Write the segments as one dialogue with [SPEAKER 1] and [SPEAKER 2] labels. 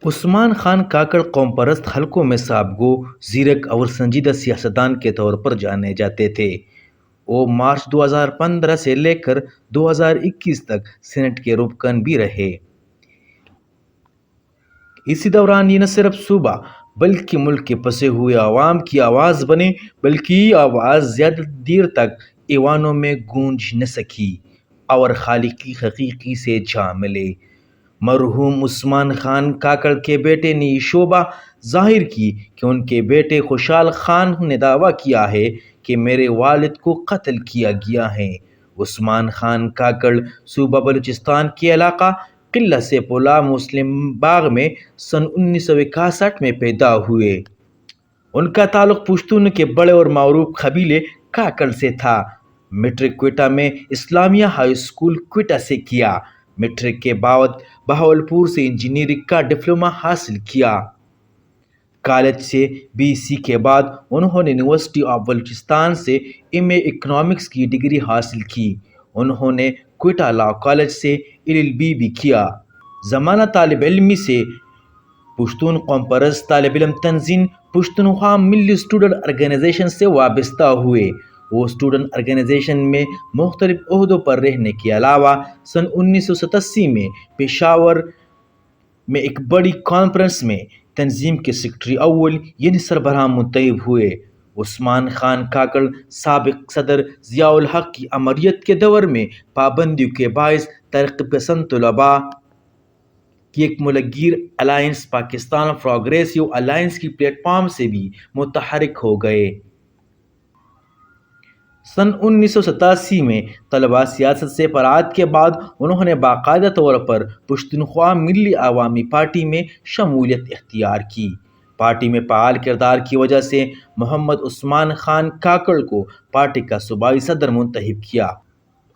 [SPEAKER 1] عثمان خان کاکڑ قوم پرست حلقوں میں سابگو، زیرک اور سنجیدہ سیاستدان کے طور پر جانے جاتے تھے۔ وہ مارچ 2015 سے لے کر 2021 تک سینٹ کے رکن بھی رہے۔ اسی دوران یہ نہ صرف صوبہ بلکہ ملک کے پسے ہوئے عوام کی آواز بنے، بلکہ یہ آواز زیادہ دیر تک ایوانوں میں گونج نہ سکی اور خالقی حقیقی سے جا ملے۔ مرحوم عثمان خان کاکڑ کے بیٹے نے یہ شبہ ظاہر کی کہ ان کے بیٹے خوشحال خان نے دعویٰ کیا ہے کہ میرے والد کو قتل کیا گیا ہے۔ عثمان خان کاکڑ صوبہ بلوچستان کے علاقہ قلعہ سیف اللہ مسلم باغ میں سن 1961 میں پیدا ہوئے۔ ان کا تعلق پشتون کے بڑے اور معروف قبیلے کاکڑ سے تھا۔ میٹرک کوئٹہ میں اسلامیہ ہائی اسکول کوئٹہ سے کیا۔ میٹرک کے بعد بہاولپور سے انجینئرنگ کا ڈپلومہ حاصل کیا۔ کالج سے BSc کے بعد انہوں نے یونیورسٹی آف بلوچستان سے MA اکنامکس کی ڈگری حاصل کی۔ انہوں نے کوئٹہ لاء کالج سے LLB بھی کیا۔ زمانہ طالب علمی سے پشتون قوم پرست طالب علم تنظیم پشتونخوا ملی اسٹوڈنٹ آرگنائزیشن سے وابستہ ہوئے۔ وہ اسٹوڈنٹ آرگنائزیشن میں مختلف عہدوں پر رہنے کے علاوہ سن 1987 میں پشاور میں ایک بڑی کانفرنس میں تنظیم کے سیکرٹری اول یعنی سربراہ منتخب ہوئے۔ عثمان خان کاکڑ سابق صدر ضیاء الحق کی امریت کے دور میں پابندیوں کے باعث ترقی پسند طلباء کی ایک ملگیر الائنس پاکستان پروگریسو الائنس کی پلیٹ فارم سے بھی متحرک ہو گئے۔ سن 1987 میں طلباء سیاست سے فراغت کے بعد انہوں نے باقاعدہ طور پر پشتونخوا ملی عوامی پارٹی میں شمولیت اختیار کی۔ پارٹی میں فعال کردار کی وجہ سے محمد عثمان خان کاکڑ کو پارٹی کا صوبائی صدر منتخب کیا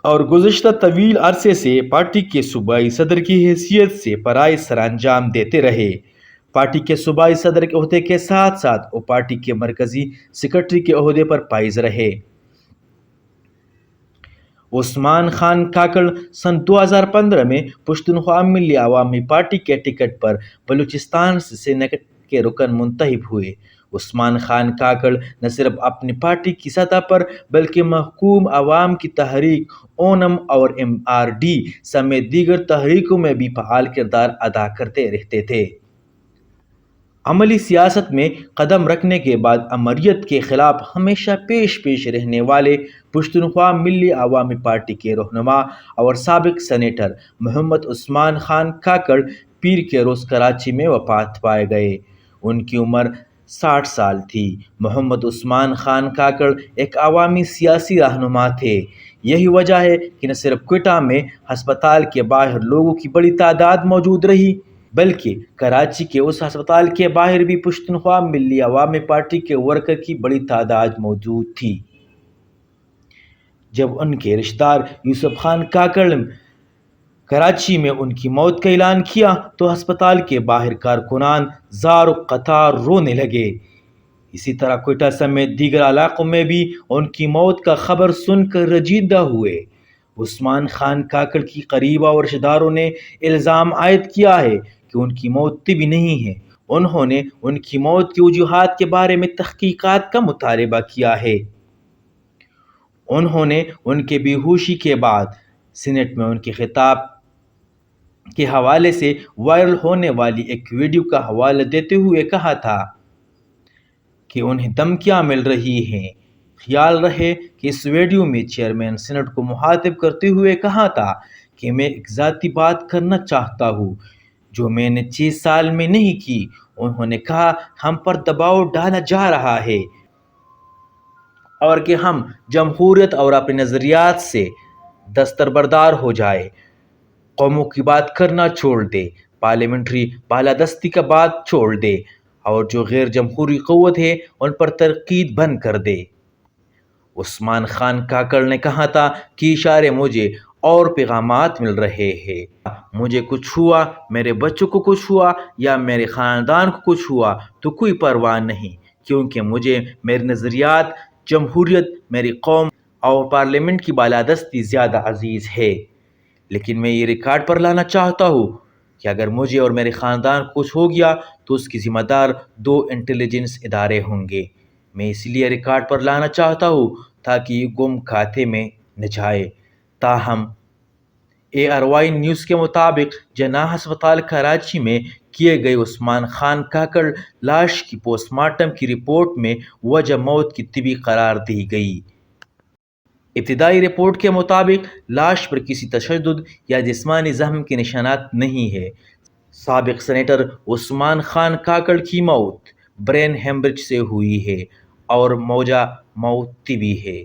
[SPEAKER 1] اور گزشتہ طویل عرصے سے پارٹی کے صوبائی صدر کی حیثیت سے فرائض سر انجام دیتے رہے۔ پارٹی کے صوبائی صدر کے عہدے کے ساتھ ساتھ وہ پارٹی کے مرکزی سیکرٹری کے عہدے پر فائز رہے۔ عثمان خان کاکڑ سن 2015 میں پشتونخوا ملی عوامی پارٹی کے ٹکٹ پر بلوچستان سے سینٹ کے رکن منتخب ہوئے۔ عثمان خان کاکڑ نہ صرف اپنی پارٹی کی سطح پر بلکہ محکوم عوام کی تحریک اونم اور MRD سمیت دیگر تحریکوں میں بھی فعال کردار ادا کرتے رہتے تھے۔ عملی سیاست میں قدم رکھنے کے بعد امریت کے خلاف ہمیشہ پیش رہنے والے پشتونخوا ملی عوامی پارٹی کے رہنما اور سابق سینیٹر محمد عثمان خان کاکڑ پیر کے روز کراچی میں وفات پائے گئے۔ ان کی عمر 60 سال تھی۔ محمد عثمان خان کاکڑ ایک عوامی سیاسی رہنما تھے۔ یہی وجہ ہے کہ نہ صرف کوئٹہ میں ہسپتال کے باہر لوگوں کی بڑی تعداد موجود رہی بلکہ کراچی کے اس ہسپتال کے باہر بھی پشتونخوا ملی عوامی پارٹی کے ورکر کی بڑی تعداد موجود تھی۔ جب ان کے رشتہ دار یوسف خان کاکڑ کراچی میں ان کی موت کا اعلان کیا تو ہسپتال کے باہر کارکنان زار و قطار رونے لگے۔ اسی طرح کوئٹہ سمیت دیگر علاقوں میں بھی ان کی موت کا خبر سن کر رنجیدہ ہوئے۔ عثمان خان کاکڑ کی قریبہ اور رشتہ داروں نے الزام عائد کیا ہے کہ ان کی موت طبی نہیں ہے۔ انہوں نے ان کی موت کی وجوہات کے بارے میں تحقیقات کا مطالبہ کیا ہے۔ انہوں نے ان کے بے ہوشی کے بعد سینٹ میں ان کے خطاب کے حوالے سے وائرل ہونے والی ایک ویڈیو کا حوالہ دیتے ہوئے کہا تھا کہ انہیں دھمکیاں مل رہی ہیں۔ خیال رہے کہ اس ویڈیو میں چیئرمین سینٹ کو مخاطب کرتے ہوئے کہا تھا کہ میں ایک ذاتی بات کرنا چاہتا ہوں جو میں نے 6 سال میں نہیں کی۔ انہوں نے کہا ہم پر دباؤ ڈالا جا رہا ہے اور کہ ہم جمہوریت اور اپنے نظریات سے دستبردار ہو جائے، قوموں کی بات کرنا چھوڑ دے، پارلیمنٹری بالادستی کا بات چھوڑ دے اور جو غیر جمہوری قوت ہے ان پر تنقید بند کر دے۔ عثمان خان کاکڑ نے کہا تھا کہ اشارے مجھے اور پیغامات مل رہے ہیں۔ مجھے کچھ ہوا، میرے بچوں کو کچھ ہوا یا میرے خاندان کو کچھ ہوا تو کوئی پرواہ نہیں، کیونکہ مجھے میرے نظریات، جمہوریت، میری قوم اور پارلیمنٹ کی بالادستی زیادہ عزیز ہے۔ لیکن میں یہ ریکارڈ پر لانا چاہتا ہوں کہ اگر مجھے اور میرے خاندان کو کچھ ہو گیا تو اس کی ذمہ دار 2 انٹیلیجنس ادارے ہوں گے۔ میں اس لیے ریکارڈ پر لانا چاہتا ہوں تاکہ یہ گم کھاتے میں نہ جائے۔ تاہم ARY نیوز کے مطابق جناح ہسپتال کراچی میں کیے گئے عثمان خان کاکڑ لاش کی پوسٹ مارٹم کی رپورٹ میں وجہ موت کی طبی قرار دی گئی۔ ابتدائی رپورٹ کے مطابق لاش پر کسی تشدد یا جسمانی زخم کے نشانات نہیں ہیں۔ سابق سینیٹر عثمان خان کاکڑ کی موت برین ہیمرج سے ہوئی ہے اور موجہ موت طبی ہے۔